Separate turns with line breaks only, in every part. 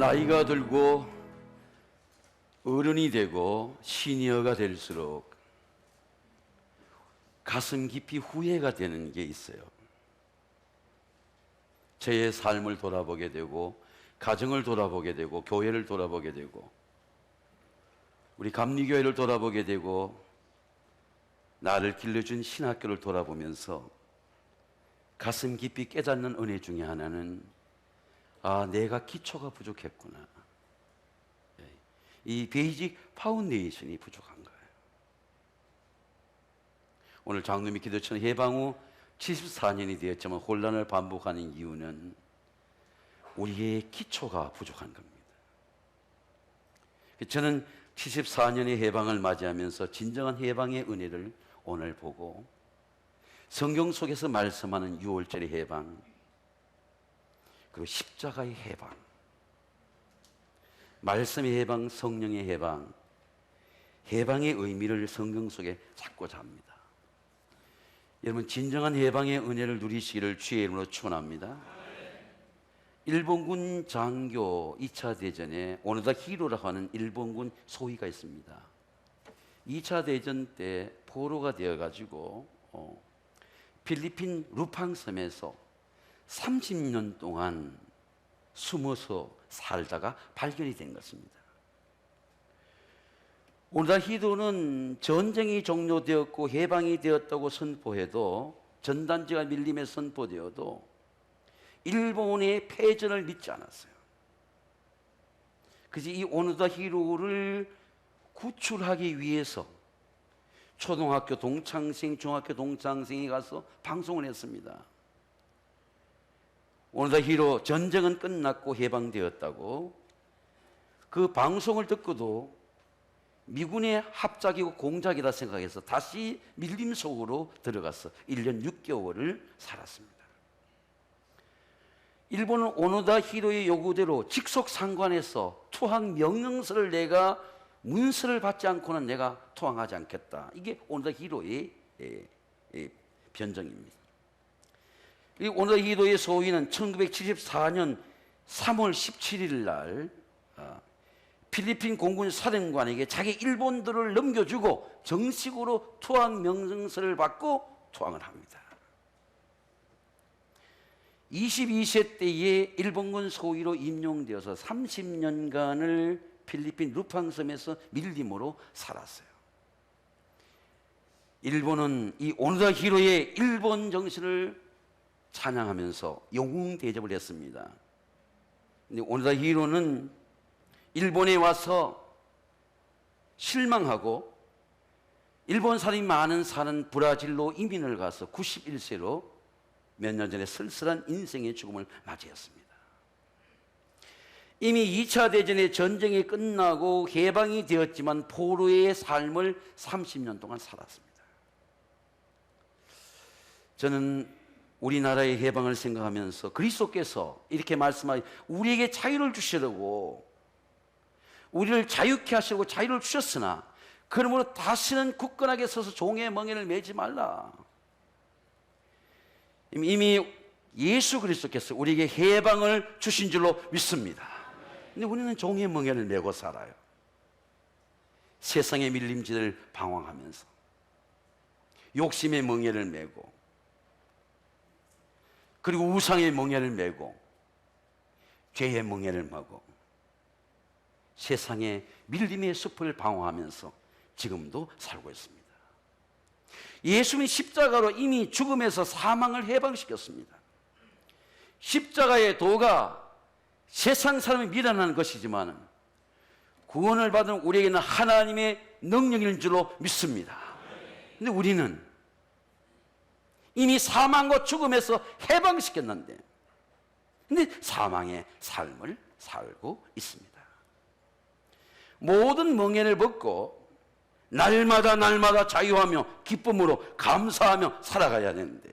나이가 들고 어른이 되고 시니어가 될수록 가슴 깊이 후회가 되는 게 있어요. 저의 삶을 돌아보게 되고, 가정을 돌아보게 되고, 교회를 돌아보게 되고, 우리 감리교회를 돌아보게 되고, 나를 길러준 신학교를 돌아보면서 가슴 깊이 깨닫는 은혜 중에 하나는, 아, 내가 기초가 부족했구나. 이 베이직 파운데이션이 부족한 거예요. 오늘 장로미 기도처는 해방 후 74년이 되었지만 혼란을 반복하는 이유는 우리의 기초가 부족한 겁니다. 저는 74년의 해방을 맞이하면서 진정한 해방의 은혜를 오늘 보고, 성경 속에서 말씀하는 6월절의 해방, 그리고 십자가의 해방, 말씀의 해방, 성령의 해방, 해방의 의미를 성경 속에 찾고자 합니다. 여러분, 진정한 해방의 은혜를 누리시기를 주의 이름으로 축원합니다. 일본군 장교 2차 대전에 오노다 히로라고 하는 일본군 소위가 있습니다. 2차 대전 때 포로가 되어가지고 필리핀 루팡섬에서 30년 동안 숨어서 살다가 발견이 된 것입니다. 오노다 히로는 전쟁이 종료되었고 해방이 되었다고 선포해도, 전단지가 밀림에 선포되어도 일본의 패전을 믿지 않았어요. 그래서 이 오노다 히로를 구출하기 위해서 초등학교 동창생, 중학교 동창생이 가서 방송을 했습니다. 오노다 히로 전쟁은 끝났고 해방되었다고. 그 방송을 듣고도 미군의 합작이고 공작이다 생각해서 다시 밀림 속으로 들어가서 1년 6개월을 살았습니다. 일본은 오노다 히로의 요구대로 직속 상관에서 투항 명령서를 내가 문서를 받지 않고는 내가 투항하지 않겠다. 이게 오노다 히로의 변정입니다. 이 오노다 히로의 소위는 1974년 3월 17일 날 필리핀 공군 사령관에게 자기 일본들을 넘겨주고 정식으로 투항 명령서를 받고 투항을 합니다. 22세 때에 일본군 소위로 임용되어서 30년간을 필리핀 루팡섬에서 밀림으로 살았어요. 일본은 이 오노다 히로의 일본 정신을 찬양하면서 영웅 대접을 했습니다. 근데 오노다 히로는 일본에 와서 실망하고 일본 사람이 많은 사는 브라질로 이민을 가서 91세로 몇 년 전에 쓸쓸한 인생의 죽음을 맞이했습니다. 이미 2차 대전의 전쟁이 끝나고 해방이 되었지만 포로의 삶을 30년 동안 살았습니다. 저는 우리나라의 해방을 생각하면서 그리스도께서 이렇게 말씀하시, 우리에게 자유를 주시려고, 우리를 자유케 하시려고 자유를 주셨으나 그러므로 다시는 굳건하게 서서 종의 멍에를 매지 말라. 이미 예수 그리스도께서 우리에게 해방을 주신 줄로 믿습니다. 근데 우리는 종의 멍에를 메고 살아요. 세상의 밀림질을 방황하면서 욕심의 멍에를 메고, 그리고 우상의 멍에를 메고, 죄의 멍에를 메고 세상의 밀림의 숲을 방황하면서 지금도 살고 있습니다. 예수님이 십자가로 이미 죽음에서 사망을 해방시켰습니다. 십자가의 도가 세상 사람이 미련한 것이지만 구원을 받은 우리에게는 하나님의 능력인 줄로 믿습니다. 근데 우리는 이미 사망과 죽음에서 해방시켰는데, 근데 사망의 삶을 살고 있습니다. 모든 멍에를 벗고 날마다 자유하며 기쁨으로 감사하며 살아가야 되는데,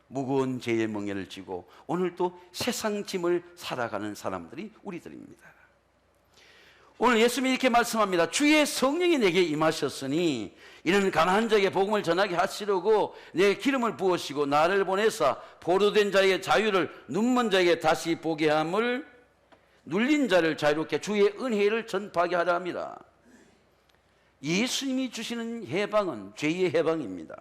무거운 죄의 멍에를 지고 오늘도 세상 짐을 살아가는 사람들이 우리들입니다. 오늘 예수님이 이렇게 말씀합니다. 주의 성령이 내게 임하셨으니 이는 가난한 자에게 복음을 전하게 하시려고 내 기름을 부으시고 나를 보내사 포로된 자에게 자유를, 눈먼 자에게 다시 보게 함을, 눌린 자를 자유롭게 주의 은혜를 전파하게 하려 합니다. 예수님이 주시는 해방은 죄의 해방입니다.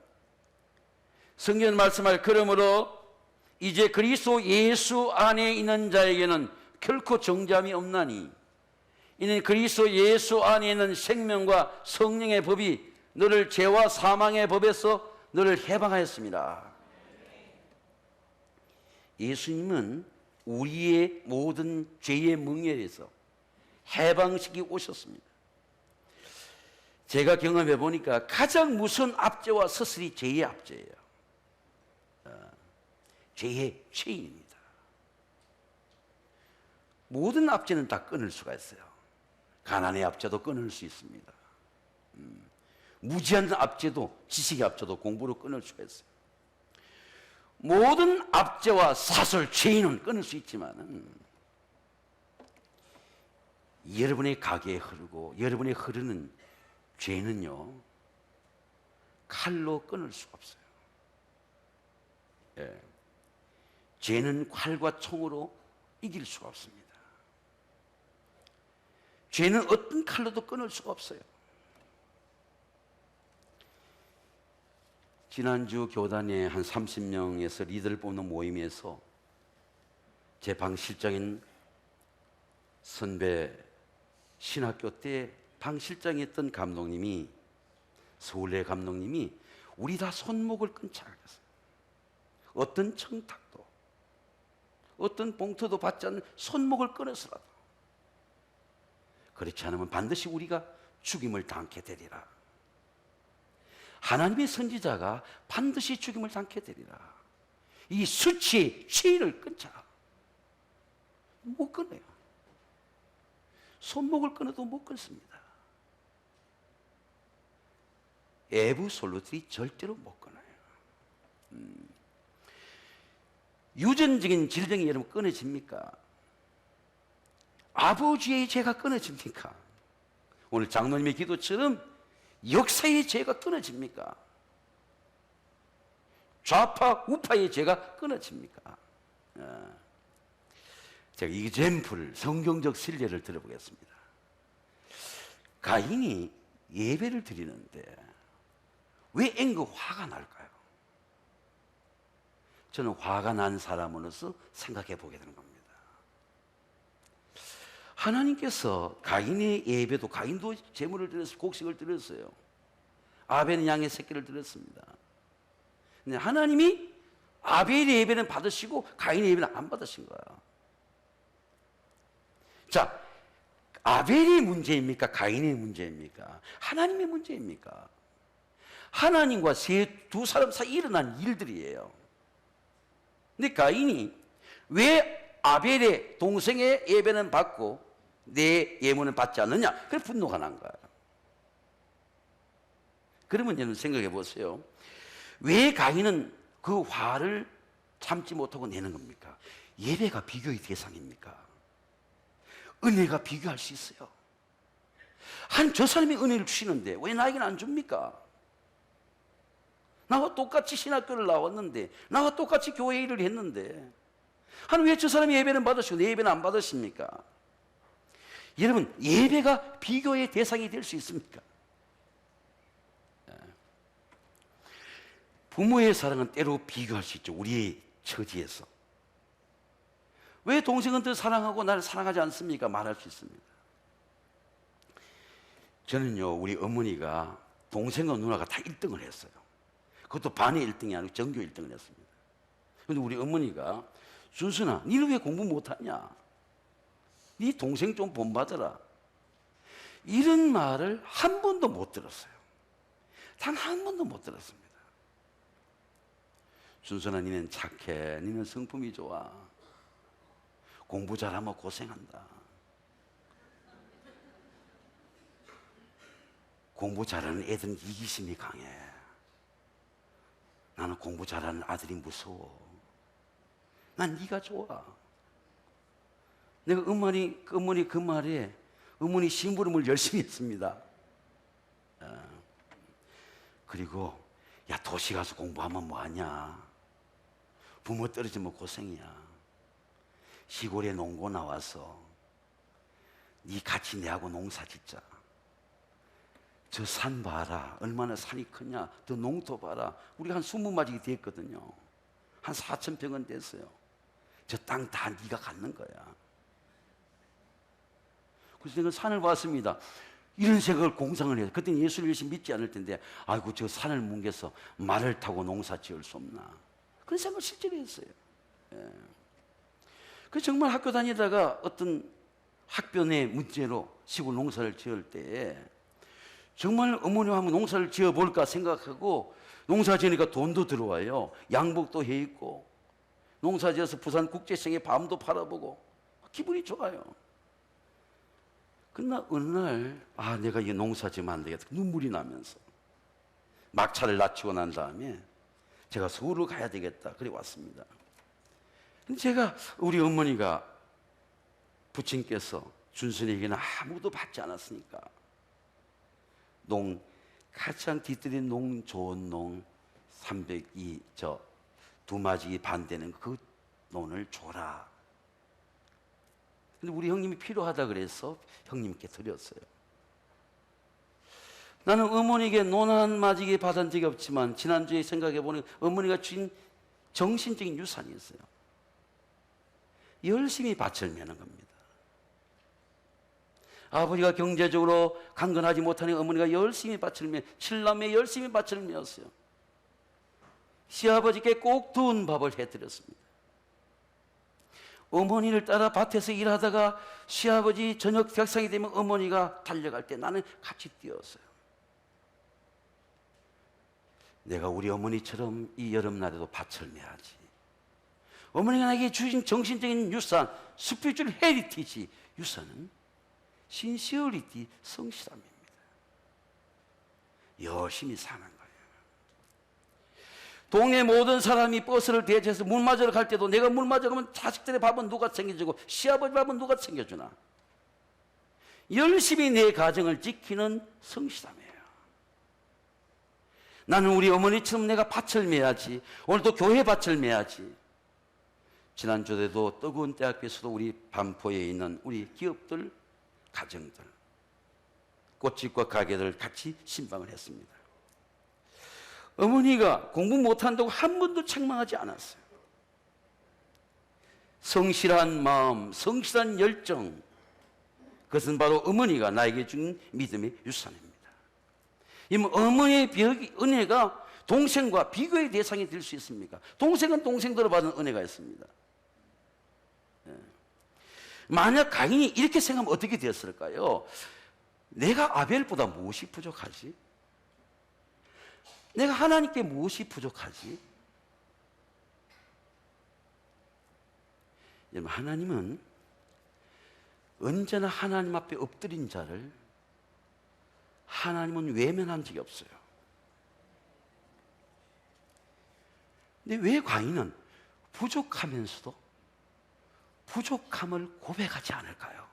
성경 말씀할 그러므로 이제 그리스도 예수 안에 있는 자에게는 결코 정죄함이 없나니 이는 그리스도 예수 안에 있는 생명과 성령의 법이 너를 죄와 사망의 법에서 너를 해방하였습니다. 예수님은 우리의 모든 죄의 멍에에서 해방시키고 오셨습니다. 제가 경험해 보니까 가장 무서운 압제와 서슬이 죄의 압제예요. 죄의 체인입니다. 모든 압제는 다 끊을 수가 있어요. 가난의 압제도 끊을 수 있습니다. 무지한 압제도, 지식의 압제도 공부로 끊을 수가 있어요. 모든 압제와 사슬, 죄인은 끊을 수 있지만 여러분의 가게에 흐르고 여러분의 흐르는 죄는요, 칼로 끊을 수가 없어요. 예. 죄는 칼과 총으로 이길 수가 없습니다. 죄는 어떤 칼로도 끊을 수가 없어요. 지난주 교단에 한 30명에서 리더를 뽑는 모임에서 제 방 실장인 선배 신학교 때 방 실장이었던 감독님이, 서울대 감독님이 우리 다 손목을 끊자 그랬어요. 어떤 청탁도 어떤 봉투도 받지 않는 손목을 끊어서라도, 그렇지 않으면 반드시 우리가 죽임을 당케 되리라. 하나님의 선지자가 반드시 죽임을 당케 되리라. 이 수치의 취를 끊자. 못 끊어요. 손목을 끊어도 못 끊습니다. 애부솔루트리 절대로 못 끊어요. 유전적인 질병이 여러분 끊어집니까? 아버지의 죄가 끊어집니까? 오늘 장로님의 기도처럼 역사의 죄가 끊어집니까? 좌파 우파의 죄가 끊어집니까? 제가 이젠플, 성경적 실례를 들어보겠습니다. 가인이 예배를 드리는데 왜 앵그 화가 날까요? 저는 화가 난 사람으로서 생각해 보게 되는 겁니다. 하나님께서 가인의 예배도, 가인도 제물을 드렸어요. 곡식을 드렸어요. 아벨은 양의 새끼를 드렸습니다. 근데 하나님이 아벨의 예배는 받으시고 가인의 예배는 안 받으신 거예요. 자, 아벨이 문제입니까? 가인의 문제입니까? 하나님의 문제입니까? 하나님과 두 사람 사이 일어난 일들이에요. 근데 가인이 왜 아벨의 동생의 예배는 받고 내 예물은 받지 않느냐? 그래서 분노가 난 거예요. 그러면 여러분 생각해 보세요. 왜 가인은 그 화를 참지 못하고 내는 겁니까? 예배가 비교의 대상입니까? 은혜가 비교할 수 있어요. 저 사람이 은혜를 주시는데 왜 나에게는 안 줍니까? 나와 똑같이 신학교를 나왔는데, 나와 똑같이 교회 일을 했는데, 왜 저 사람이 예배는 받으시고 내 예배는 안 받으십니까? 여러분, 예배가 비교의 대상이 될 수 있습니까? 부모의 사랑은 때로 비교할 수 있죠. 우리의 처지에서. 왜 동생은 더 사랑하고 나를 사랑하지 않습니까? 말할 수 있습니다. 저는요, 우리 어머니가 동생과 누나가 다 1등을 했어요. 그것도 반의 1등이 아니고 전교 1등을 했습니다. 그런데 우리 어머니가, 준순아, 니는 왜 공부 못하냐? 네 동생 좀 본받아라. 이런 말을 한 번도 못 들었어요. 단 한 번도 못 들었습니다. 준순아, 니는 착해. 니는 성품이 좋아. 공부 잘하면 고생한다. 공부 잘하는 애들은 이기심이 강해. 나는 공부 잘하는 아들이 무서워. 난 네가 좋아. 내가 어머니 그 말에 어머니 심부름을 열심히 했습니다. 그리고 야, 도시 가서 공부하면 뭐하냐? 부모 떨어지면 고생이야. 시골에 농고 나와서 네 같이 내하고 농사 짓자. 저 산 봐라. 얼마나 산이 크냐. 저 농토 봐라. 우리가 한 20마지기 됐거든요. 한 4,000평은 됐어요. 저 땅 다 네가 갖는 거야. 그래서 내가 산을 봤습니다. 이런 생각을 공상을 해요. 그때는 예수를 열심히 믿지 않을 텐데, 아이고 저 산을 뭉개서 말을 타고 농사 지을 수 없나. 그런 생각을 실제로 했어요. 예. 그래서 정말 학교 다니다가 어떤 학교 내 문제로 시골 농사를 지을 때 정말 어머니와 한번 농사를 지어볼까 생각하고, 농사 지으니까 돈도 들어와요. 양복도 해 입고, 농사 지어서 부산 국제시장에 밤도 팔아보고 기분이 좋아요. 그러나 어느 날 내가 이 농사 지으면 안 되겠다. 눈물이 나면서 막차를 놔치고 난 다음에 제가 서울을 가야 되겠다. 그래 왔습니다. 근데 제가 우리 어머니가 부친께서 준순에게는 아무도 받지 않았으니까 가장 뒤뜰인 좋은 농 302 두마지 반대는 그 논을 줘라. 근데 우리 형님이 필요하다 그래서 형님께 드렸어요. 나는 어머니에게 논 한 마지기 받은 적이 없지만 지난주에 생각해 보니 어머니가 주신 정신적인 유산이 있어요. 열심히 밭을 매는 겁니다. 아버지가 경제적으로 강건하지 못하니 어머니가 열심히 밭을 매, 7남매 열심히 밭을 메었어요. 시아버지께 꼭 더운 밥을 해드렸습니다. 어머니를 따라 밭에서 일하다가 시아버지 저녁 객상이 되면 어머니가 달려갈 때 나는 같이 뛰었어요. 내가 우리 어머니처럼 이 여름날에도 밭을 매야지. 어머니가 나에게 주신 정신적인 유산, 스피리추얼 헤리티지, 유산은 신시어리티, 성실함입니다. 열심히 사는 거예요. 동네 모든 사람이 버스를 대체해서 물 맞으러 갈 때도 내가 물 맞으러 가면 자식들의 밥은 누가 챙겨주고 시아버지 밥은 누가 챙겨주나. 열심히 내 가정을 지키는 성실함이에요. 나는 우리 어머니처럼 내가 밭을 매야지. 오늘도 교회 밭을 매야지. 지난주에도 뜨거운 대학교에서도 우리 반포에 있는 우리 기업들, 가정들, 꽃집과 가게들 같이 신방을 했습니다. 어머니가 공부 못한다고 한 번도 책망하지 않았어요. 성실한 마음, 성실한 열정, 그것은 바로 어머니가 나에게 준 믿음의 유산입니다. 어머니의 은혜가 동생과 비교의 대상이 될 수 있습니까? 동생은 동생대로 받은 은혜가 있습니다. 만약 가인이 이렇게 생각하면 어떻게 되었을까요? 내가 아벨보다 무엇이 부족하지? 내가 하나님께 무엇이 부족하지? 여러분, 하나님은 언제나 하나님 앞에 엎드린 자를 하나님은 외면한 적이 없어요. 근데 왜 가인은 부족하면서도 부족함을 고백하지 않을까요?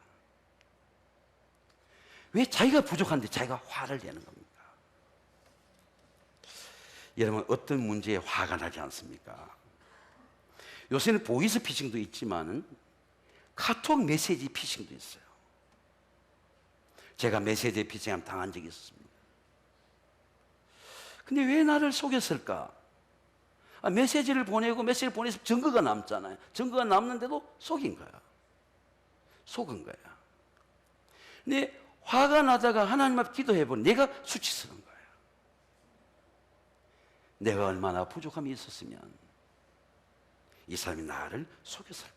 왜 자기가 부족한데 자기가 화를 내는 겁니까? 여러분, 어떤 문제에 화가 나지 않습니까? 요새는 보이스 피싱도 있지만 카톡 메시지 피싱도 있어요. 제가 메시지 피싱을 당한 적이 있었습니다. 근데 왜 나를 속였을까? 메시지를 보내고 메시지를 보내서 증거가 남잖아요. 증거가 남는데도 속인 거야. 속은 거야. 근데 화가 나다가 하나님 앞에 기도해보니 내가 수치스러운 거야. 내가 얼마나 부족함이 있었으면 이 사람이 나를 속였을까?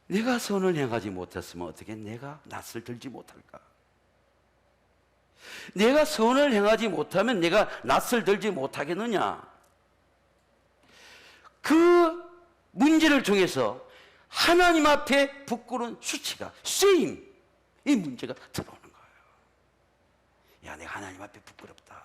내가 선을 행하지 못했으면 어떻게 내가 낯을 들지 못할까? 내가 선을 행하지 못하면 내가 낯을 들지 못하겠느냐? 그 문제를 통해서 하나님 앞에 부끄러운 수치가, shame, 이 문제가 들어오는 거예요. 야, 내가 하나님 앞에 부끄럽다.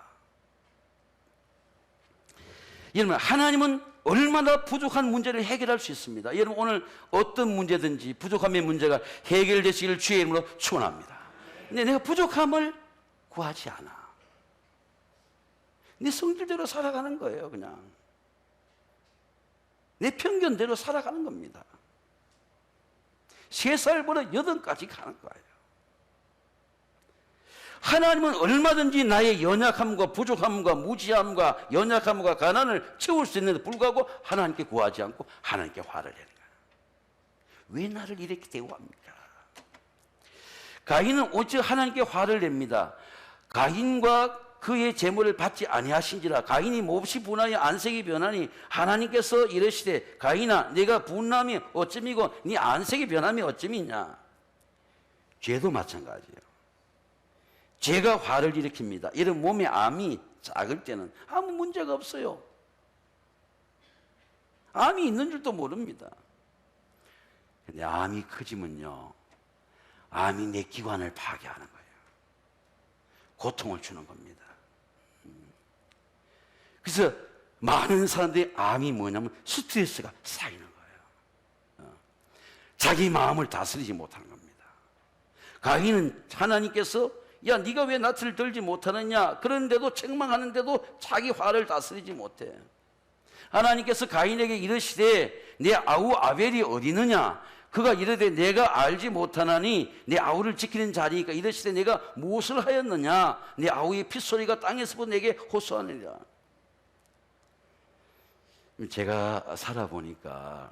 여러분, 하나님은 얼마나 부족한 문제를 해결할 수 있습니다. 여러분, 오늘 어떤 문제든지 부족함의 문제가 해결되시기를 주의 이름으로 축원합니다. 근데 내가 부족함을 구하지 않아. 내 성질대로 살아가는 거예요. 그냥 내 편견대로 살아가는 겁니다. 3살부터 8까지 가는 거예요. 하나님은 얼마든지 나의 연약함과 부족함과 무지함과 연약함과 가난을 채울 수 있는데 불구하고 하나님께 구하지 않고 하나님께 화를 내는 거예요. 왜 나를 이렇게 대우합니까? 가인은 오직 하나님께 화를 냅니다. 가인과 그의 재물을 받지 아니하신지라. 가인이 몹시 분하여 안색이 변하니 하나님께서 이르시되 가인아 네가 분함이 어찌미고 네 안색이 변함이 어찌미냐. 죄도 마찬가지예요. 죄가 화를 일으킵니다. 이런 몸의 암이 작을 때는 아무 문제가 없어요. 암이 있는 줄도 모릅니다. 근데 암이 커지면요, 암이 내 기관을 파괴하는 거예요. 고통을 주는 겁니다. 그래서 많은 사람들이 암이 뭐냐면 스트레스가 쌓이는 거예요. 자기 마음을 다스리지 못하는 겁니다. 가인은 하나님께서 야 네가 왜 낯을 들지 못하느냐, 그런데도 책망하는데도 자기 화를 다스리지 못해. 하나님께서 가인에게 이르시되 내 아우 아벨이 어디 있느냐. 그가 이르되 내가 알지 못하나니 내 아우를 지키는 자리니까. 이르시되 내가 무엇을 하였느냐. 내 아우의 핏소리가 땅에서부터 내게 호소하느니라. 제가 살아보니까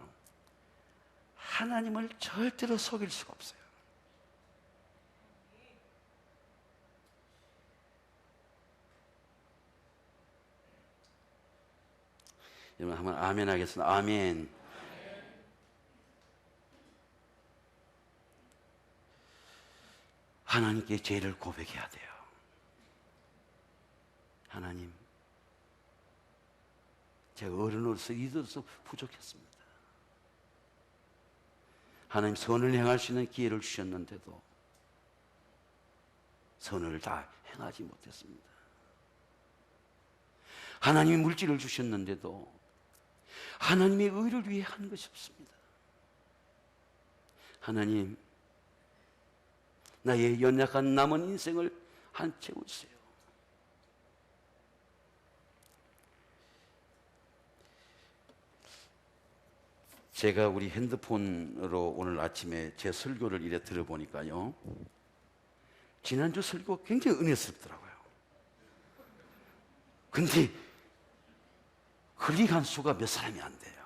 하나님을 절대로 속일 수가 없어요. 여러분 한번 아멘 하겠습니다. 아멘. 하나님께 죄를 고백해야 돼요. 하나님, 제가 어른으로서 리더로서 부족했습니다. 하나님, 선을 행할 수 있는 기회를 주셨는데도 선을 다 행하지 못했습니다. 하나님이 물질을 주셨는데도 하나님의 의를 위해 한 것이 없습니다. 하나님, 나의 연약한 남은 인생을 한 채우세요. 제가 우리 핸드폰으로 오늘 아침에 제 설교를 이래 들어보니까요, 지난주 설교 굉장히 은혜스럽더라고요. 근데 클릭한 수가 몇 사람이 안 돼요.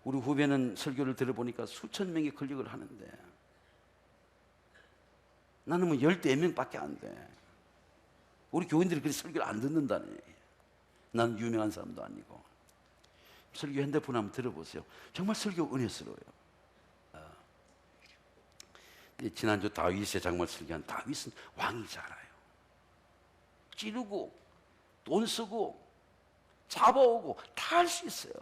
우리 후배는 설교를 들어보니까 수천 명이 클릭을 하는데 나는 뭐 14명밖에 안 돼. 우리 교인들이 그렇게 설교를 안 듣는다네. 나는 유명한 사람도 아니고. 설교 핸드폰 한번 들어보세요. 정말 설교 은혜스러워요. 지난주 다윗의 장말 설교한 다윗은 왕이 잘 알아요. 찌르고 돈 쓰고 잡아오고 다 할 수 있어요.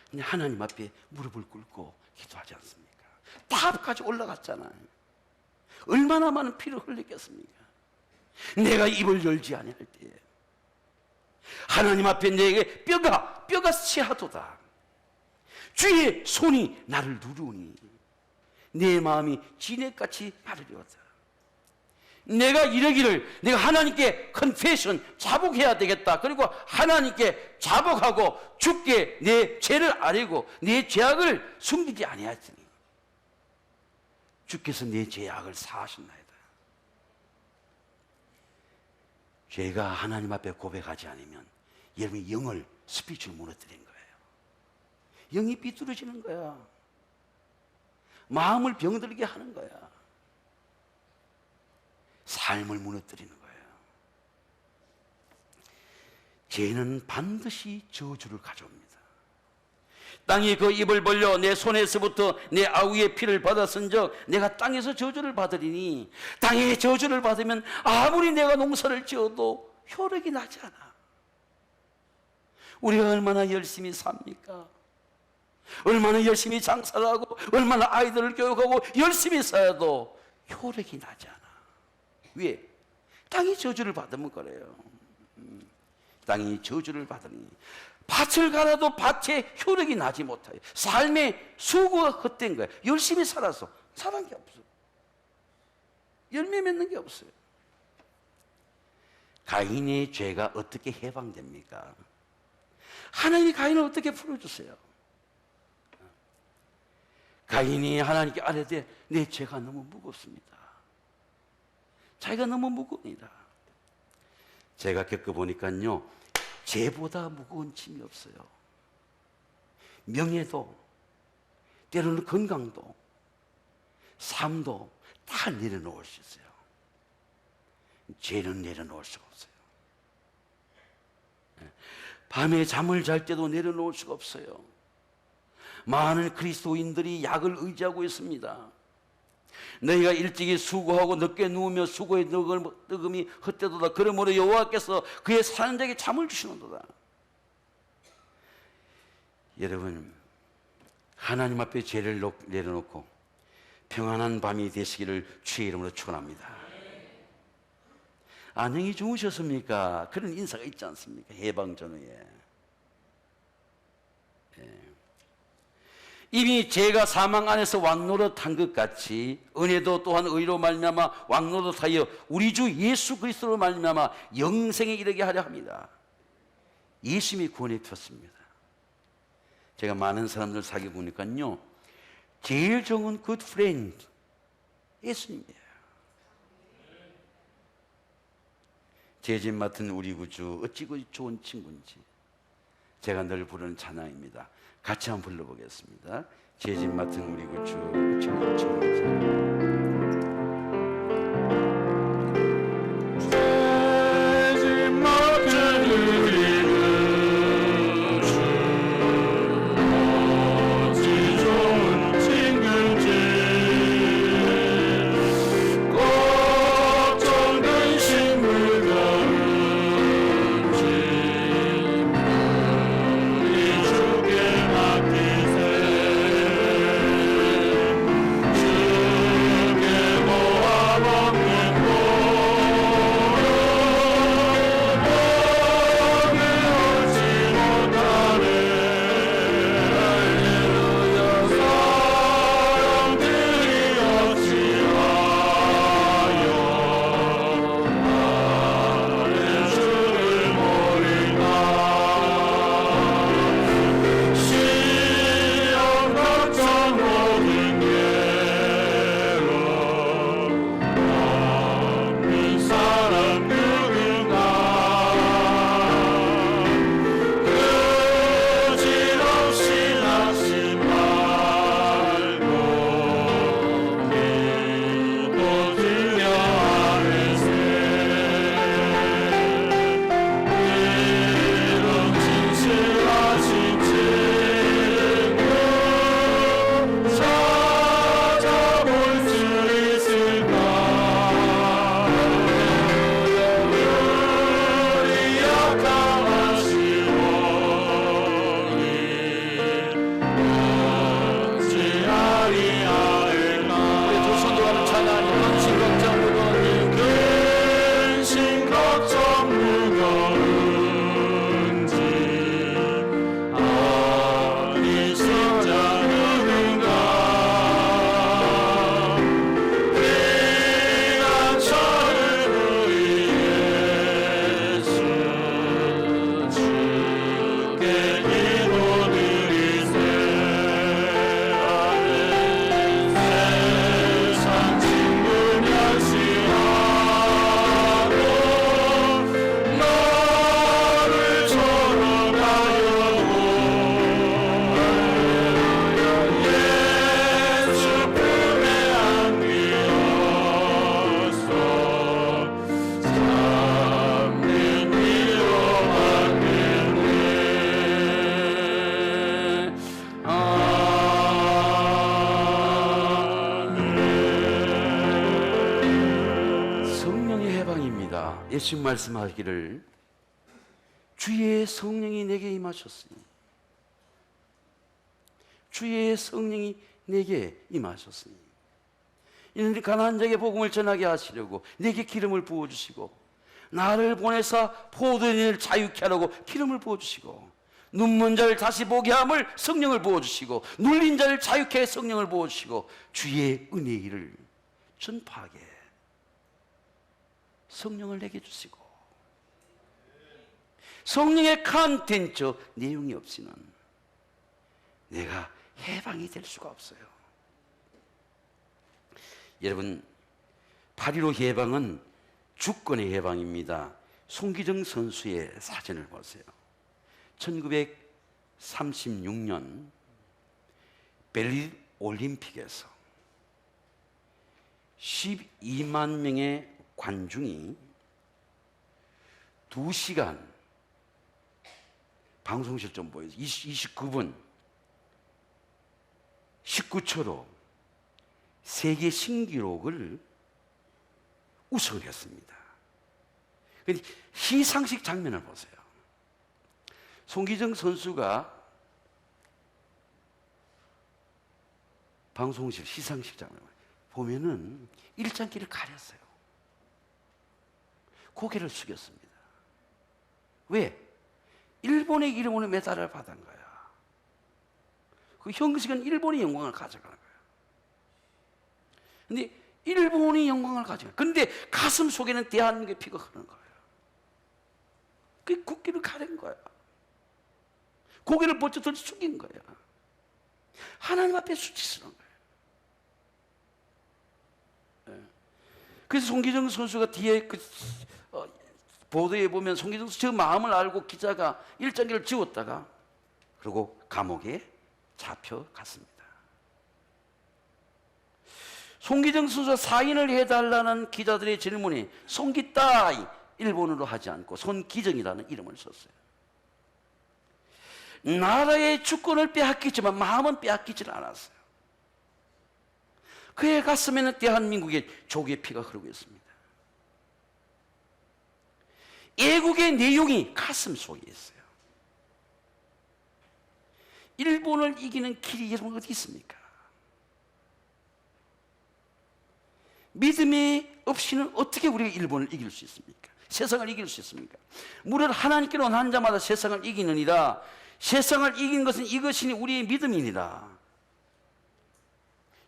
근데 하나님 앞에 무릎을 꿇고 기도하지 않습니까? 탑까지 올라갔잖아요. 얼마나 많은 피를 흘렸겠습니까? 내가 입을 열지 아니할 때에 하나님 앞에 내게 뼈가 씨하도다. 주의 손이 나를 누르니 내 마음이 진액같이 마르려다. 내가 이러기를 내가 하나님께 컨페션 자복해야 되겠다. 그리고 하나님께 자복하고 주께 내 죄를 아뢰고 내 죄악을 숨기지 아니하시니 주께서 내 죄악을 사하셨나이다. 죄가 하나님 앞에 고백하지 않으면 여러분이 영을 스피치를 무너뜨리는 거예요. 영이 삐뚤어지는 거야. 마음을 병들게 하는 거야. 삶을 무너뜨리는 거예요. 죄는 반드시 저주를 가져옵니다. 땅이 그 입을 벌려 내 손에서부터 내 아우의 피를 받았은즉 내가 땅에서 저주를 받으리니 땅의 저주를 받으면 아무리 내가 농사를 지어도 효력이 나지 않아. 우리가 얼마나 열심히 삽니까? 얼마나 열심히 장사를 하고 얼마나 아이들을 교육하고 열심히 살아도 효력이 나지 않아. 왜? 땅이 저주를 받으면 그래요. 땅이 저주를 받으니 밭을 갈아도 밭에 효력이 나지 못해요. 삶의 수고가 헛된 거예요. 열심히 살아서 살은 게 없어. 열매 맺는 게 없어요. 가인의 죄가 어떻게 해방됩니까? 하나님이 가인을 어떻게 풀어주세요? 가인이 하나님께 아뢰되 내 죄가 너무 무겁습니다. 자기가 너무 무겁니다. 제가 겪어보니까요, 죄보다 무거운 짐이 없어요. 명예도, 때로는 건강도, 삶도 다 내려놓을 수 있어요. 죄는 내려놓을 수가 없어요. 밤에 잠을 잘 때도 내려놓을 수가 없어요. 많은 그리스도인들이 약을 의지하고 있습니다. 너희가 일찍이 수고하고 늦게 누우며 수고의 득음이 헛되도다. 그러므로 여호와께서 그의 사는 자에게 잠을 주시는도다. 여러분, 하나님 앞에 죄를 내려놓고 평안한 밤이 되시기를 주의 이름으로 축원합니다. 안녕히 주무셨습니까? 그런 인사가 있지 않습니까? 해방 전후에. 이미 죄가 사망 안에서 왕노릇한 것 같이 은혜도 또한 의로 말미암아 왕노릇하여 우리 주 예수 그리스도로 말미암아 영생에 이르게 하려 합니다. 예수님이 구원해 주셨습니다. 제가 많은 사람들 사귀어 보니까요, 제일 좋은 good friend 예수님이에요. 죄짐 맡은 우리 구주 어찌 그 좋은 친구인지 제가 늘 부르는 찬양입니다. 같이 한번 불러보겠습니다. 죄짐 맡은 우리 구주 어찌 그 친구인지. 예수님 말씀하기를 주의 성령이 내게 임하셨으니, 주의 성령이 내게 임하셨으니, 이는 가난한 자에게 복음을 전하게 하시려고 내게 기름을 부어주시고, 나를 보내사 포도원을 자유케 하려고 기름을 부어주시고, 눈먼 자를 다시 보게 함을 성령을 부어주시고, 눌린 자를 자유케 해 성령을 부어주시고, 주의 은혜의 일을 전파하게 성령을 내게 주시고, 성령의 컨텐츠 내용이 없이는 내가 해방이 될 수가 없어요. 여러분, 8.15 해방은 주권의 해방입니다. 송기정 선수의 사진을 보세요. 1936년 베를린 올림픽에서 12만 명의 관중이 2시간 방송실 좀 보여요. 29분 19초로 세계 신기록을 우승을 했습니다. 시상식 장면을 보세요. 송기정 선수가 방송실 시상식 장면을 보면은 일장기를 가렸어요. 고개를 숙였습니다. 왜? 일본의 이름으로 메달을 받은 거야. 그 형식은 일본의 영광을 가져가는 거야. 근데 일본이 영광을 가져가. 그런데 가슴 속에는 대한민국의 피가 흐르는 거예요. 그 국기를 가린 거야. 고개를 번쩍 숙인 거야. 하나님 앞에 수치스러운 거예요. 그래서 송기정 선수가 뒤에 보도에 보면 송기정 선수 저 마음을 알고 기자가 일장기를 지웠다가 그리고 감옥에 잡혀갔습니다. 송기정 선수가 사인을 해달라는 기자들의 질문에 송기따이 일본어로 하지 않고 손기정이라는 이름을 썼어요. 나라의 주권을 빼앗기지만 마음은 빼앗기질 않았어요. 그의 가슴에는 대한민국의 조국의 피가 흐르고 있습니다. 애국의 내용이 가슴 속에 있어요. 일본을 이기는 길이 여러분 어디 있습니까? 믿음이 없이는 어떻게 우리가 일본을 이길 수 있습니까? 세상을 이길 수 있습니까? 무릇 하나님께로 한 자마다 세상을 이기느니라. 세상을 이긴 것은 이것이니 우리의 믿음이니라.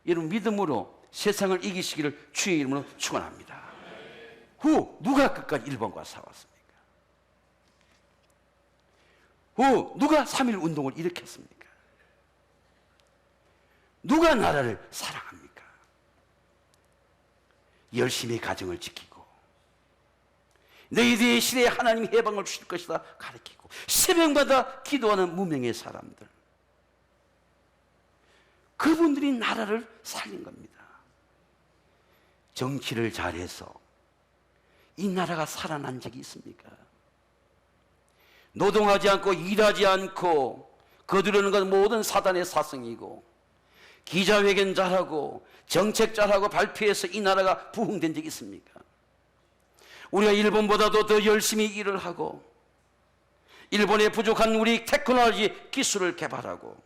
여러분, 믿음으로 세상을 이기시기를 주의 이름으로 축원합니다. 후, 누가 끝까지 일본과 싸웠습니까? 후, 누가 3.1 운동을 일으켰습니까? 누가 나라를 사랑합니까? 열심히 가정을 지키고 너희들의 시대에 하나님이 해방을 주실 것이다 가르치고 새벽마다 기도하는 무명의 사람들, 그분들이 나라를 살린 겁니다. 정치를 잘해서 이 나라가 살아난 적이 있습니까? 노동하지 않고 일하지 않고 거두려는 것 모든 사단의 사성이고, 기자회견 잘하고 정책 잘하고 발표해서 이 나라가 부흥된 적이 있습니까? 우리가 일본보다도 더 열심히 일을 하고 일본에 부족한 우리 테크놀로지 기술을 개발하고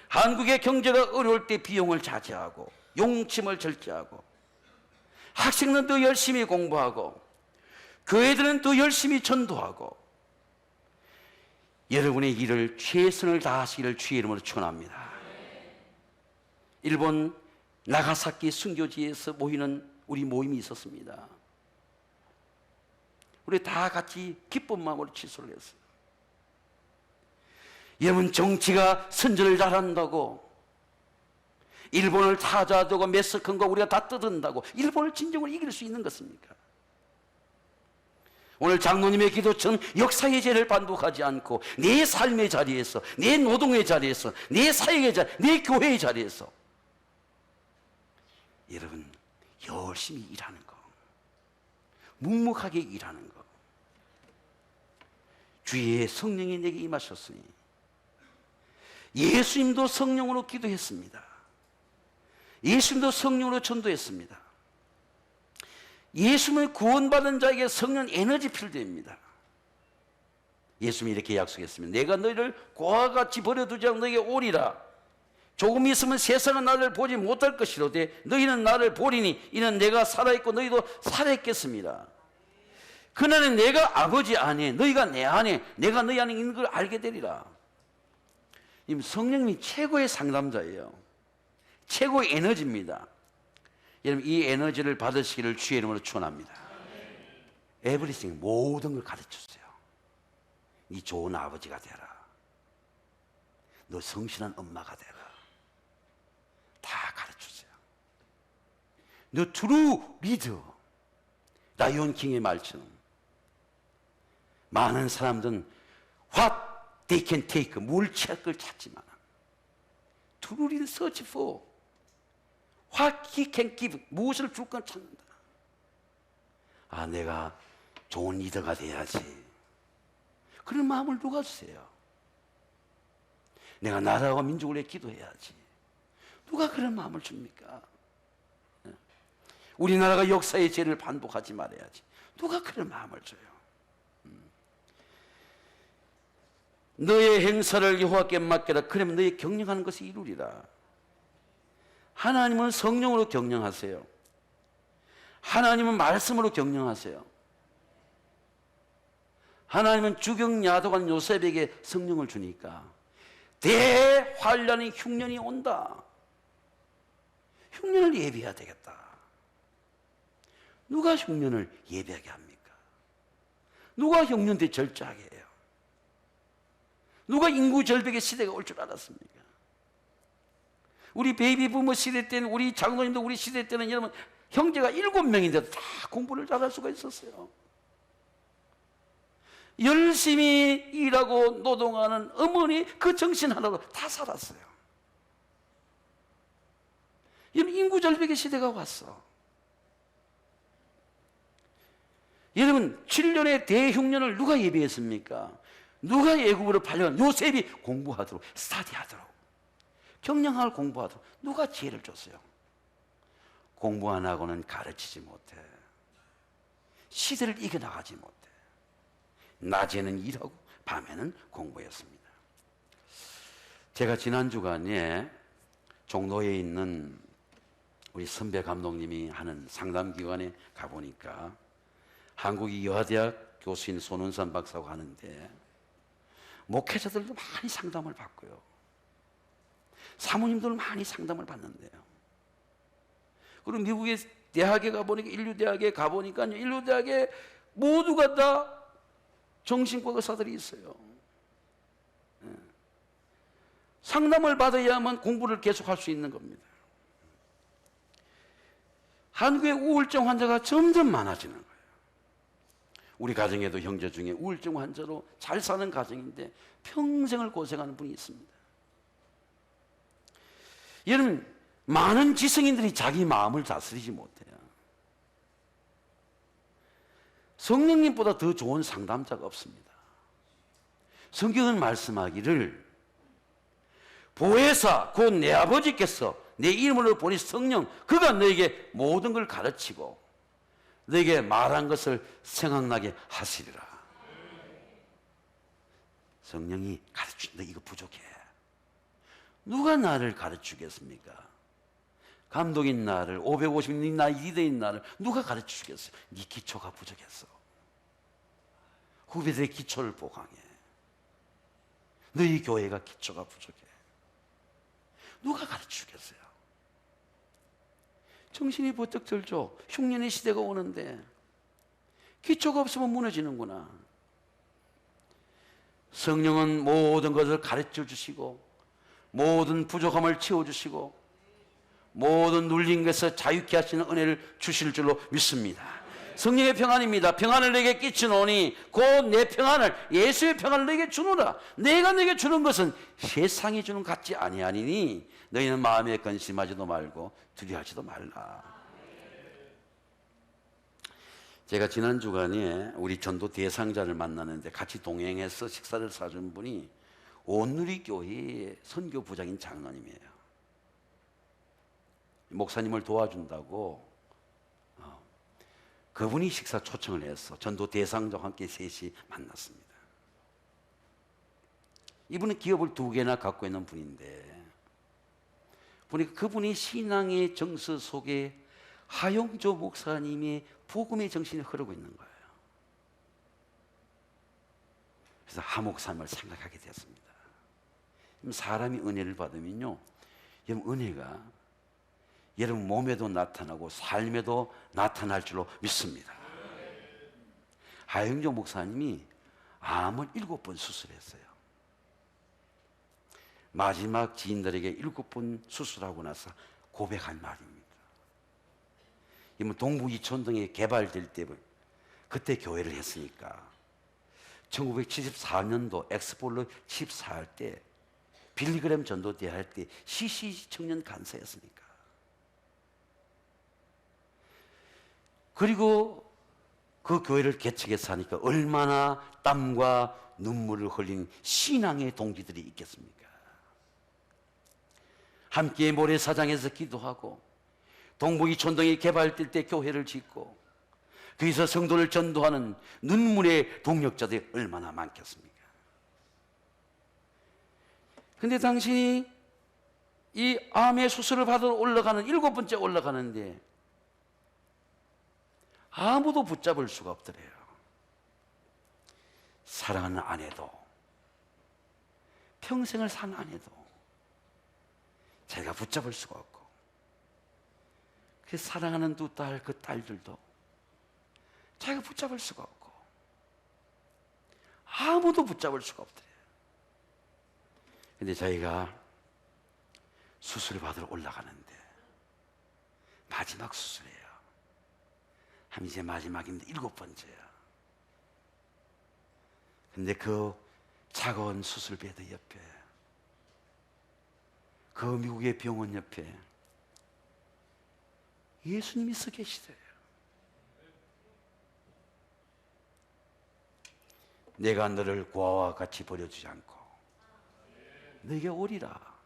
한국의 경제가 어려울 때 비용을 자제하고 용침을 절제하고 학생은 더 열심히 공부하고 교회들은 더 열심히 전도하고 여러분의 일을 최선을 다하시기를 주의 이름으로 축원합니다. 일본 나가사키 순교지에서 모이는 우리 모임이 있었습니다. 우리 다 같이 기쁜 마음으로 취소를 했어요. 여러분, 정치가 선전을 잘한다고 일본을 타자두고 메스큰 거 우리가 다 뜯은다고 일본을 진정으로 이길 수 있는 것입니까? 오늘 장로님의 기도처럼 역사의 죄를 반복하지 않고 내 삶의 자리에서, 내 노동의 자리에서, 내 사역의 자리, 내 교회의 자리에서 여러분 열심히 일하는 거, 묵묵하게 일하는 거. 주의 성령이 내게 임하셨으니 예수님도 성령으로 기도했습니다. 예수님도 성령으로 전도했습니다. 예수님을 구원받은 자에게 성령 에너지 필드입니다. 예수님이 이렇게 약속했습니다. 내가 너희를 고와 같이 버려두지 않고 너에게 오리라. 조금 있으면 세상은 나를 보지 못할 것이로되 너희는 나를 보리니 이는 내가 살아있고 너희도 살아있겠습니다. 그날은 내가 아버지 안에 너희가 내 안에 내가 너희 안에 있는 걸 알게 되리라. 성령님이 최고의 상담자예요. 최고의 에너지입니다. 여러분, 이 에너지를 받으시기를 주의 이름으로 축원합니다. 에브리띵, 모든 걸 가르쳐주세요. 네 좋은 아버지가 되라. 너 성실한 엄마가 되라. 다 가르쳐주세요. The true leader. 라이온 킹의 말처럼 많은 사람들은 what they can take, 뭘 취할 걸 찾지만 true leader search for what he can give, 무엇을 줄 건 찾는다. 아, 내가 좋은 리더가 돼야지. 그런 마음을 누가 주세요? 내가 나라와 민족을 위해 기도해야지. 누가 그런 마음을 줍니까? 우리나라가 역사의 죄를 반복하지 말아야지. 누가 그런 마음을 줘요? 너의 행사를 여호와께 맡겨라. 그러면 너의 경영하는 것이 이루리라. 하나님은 성령으로 경영하세요. 하나님은 말씀으로 경영하세요. 하나님은 주경야도관 요셉에게 성령을 주니까 대환란의 흉년이 온다. 흉년을 예비해야 되겠다. 누가 흉년을 예비하게 합니까? 누가 흉년 때 절제하게 해요? 누가 인구 절벽의 시대가 올 줄 알았습니까? 우리 베이비 부모 시대 때는, 우리 장로님도 우리 시대 때는 여러분 형제가 7명인데도 다 공부를 잘할 수가 있었어요. 열심히 일하고 노동하는 어머니 그 정신 하나로 다 살았어요. 여러분 인구 절벽의 시대가 왔어. 여러분 7년의 대흉년을 누가 예비했습니까? 누가 애굽으로 팔려간 요셉이 공부하도록, 스터디하도록, 경영학을 공부하도록 누가 지혜를 줬어요? 공부 안 하고는 가르치지 못해. 시대를 이겨나가지 못해. 낮에는 일하고 밤에는 공부했습니다. 제가 지난 주간에 종로에 있는 우리 선배 감독님이 하는 상담기관에 가보니까 한국의 여화대학 교수인 손은산 박사가 하는데 목회자들도 많이 상담을 받고요. 사모님들 많이 상담을 받는데요. 그리고 미국의 대학에 가보니까, 인류대학에 가보니까 인류대학에 모두가 다 정신과 의사들이 있어요. 상담을 받아야만 공부를 계속할 수 있는 겁니다. 한국의 우울증 환자가 점점 많아지는 거예요. 우리 가정에도 형제 중에 우울증 환자로 잘 사는 가정인데 평생을 고생하는 분이 있습니다. 여러분, 많은 지성인들이 자기 마음을 다스리지 못해요. 성령님보다 더 좋은 상담자가 없습니다. 성경은 말씀하기를 보혜사 곧 내 아버지께서 내 이름으로 보니 성령 그가 너에게 모든 걸 가르치고 너에게 말한 것을 생각나게 하시리라. 성령이 가르쳐. 너 이거 부족해. 누가 나를 가르치겠습니까? 감독인 나를, 550인 나 리더인 나를 누가 가르치겠어요? 네 기초가 부족했어. 후배들의 기초를 보강해. 너희 교회가 기초가 부족해. 누가 가르치겠어요? 정신이 번쩍 들죠. 흉년의 시대가 오는데 기초가 없으면 무너지는구나. 성령은 모든 것을 가르쳐 주시고 모든 부족함을 채워주시고 모든 눌린 것에서 자유케 하시는 은혜를 주실 줄로 믿습니다. 성령의 평안입니다. 평안을 내게 끼치노니 곧 내 평안을, 예수의 평안을 내게 주노라. 내가 내게 주는 것은 세상이 주는 것 같지 아니하니니 너희는 마음에 근심하지도 말고 두려워하지도 말라. 제가 지난 주간에 우리 전도 대상자를 만나는데 같이 동행해서 식사를 사준 분이 온누리교회의 선교부장인 장로님이에요. 목사님을 도와준다고 그분이 식사 초청을 해서 전도 대상자와 함께 셋이 만났습니다. 이분은 기업을 2개나 갖고 있는 분인데 보니까 그분이 신앙의 정서 속에 하용조 목사님의 복음의 정신이 흐르고 있는 거예요. 그래서 하 목사님을 생각하게 됐습니다. 사람이 은혜를 받으면요, 여러분 은혜가 여러분 몸에도 나타나고 삶에도 나타날 줄로 믿습니다. 하영조 목사님이 암을 7번 수술했어요. 마지막 지인들에게 7번 수술하고 나서 고백한 말입니다. 동부 이촌동에 개발될 때 그때 교회를 했으니까 1974년도 엑스폴로 14할 때 빌리그램 전도대 할 때 CC 청년 간사였으니까. 그리고 그 교회를 개척해서 하니까 얼마나 땀과 눈물을 흘린 신앙의 동지들이 있겠습니까? 함께 모래사장에서 기도하고 동부 이촌동이 개발될 때 교회를 짓고 거기서 성도를 전도하는 눈물의 동력자들이 얼마나 많겠습니까? 근데 당신이 이 암의 수술을 받으러 올라가는 7번째 올라가는데 아무도 붙잡을 수가 없더래요. 사랑하는 아내도, 평생을 산 아내도 자기가 붙잡을 수가 없고, 그 사랑하는 두 딸, 그 딸들도 자기가 붙잡을 수가 없고, 아무도 붙잡을 수가 없더래요. 근데 자기가 수술을 받으러 올라가는데 마지막 수술이에요. 이제 마지막인데 7번째야. 근데 그 차가운 수술베드 옆에, 그 미국의 병원 옆에 예수님이 서 계시대요. 내가 너를 고아와 같이 버려주지 않고 너에게 오리라.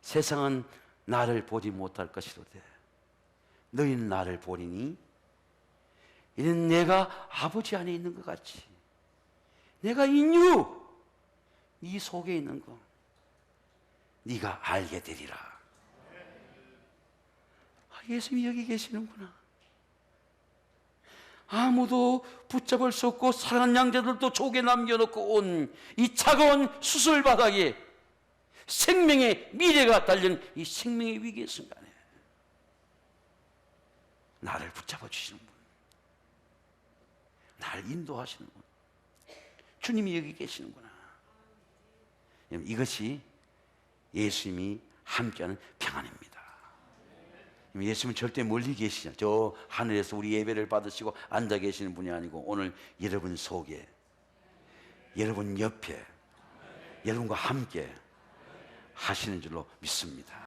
세상은 나를 보지 못할 것이로되 너희는 나를 보리니 이는 내가 아버지 안에 있는 것 같이 내가 인유 네 속에 있는 거 네가 알게 되리라. 예수님이 여기 계시는구나. 아무도 붙잡을 수 없고 사랑하는 양자들도 족에 남겨놓고 온 이 차가운 수술 바닥에 생명의 미래가 달린 이 생명의 위기의 순간에 나를 붙잡아 주시는 분, 나를 인도하시는 분, 주님이 여기 계시는구나. 이것이 예수님이 함께하는 평안입니다. 예수님은 절대 멀리 계시냐, 저 하늘에서 우리 예배를 받으시고 앉아 계시는 분이 아니고 오늘 여러분 속에, 여러분 옆에, 여러분과 함께 하시는 줄로 믿습니다.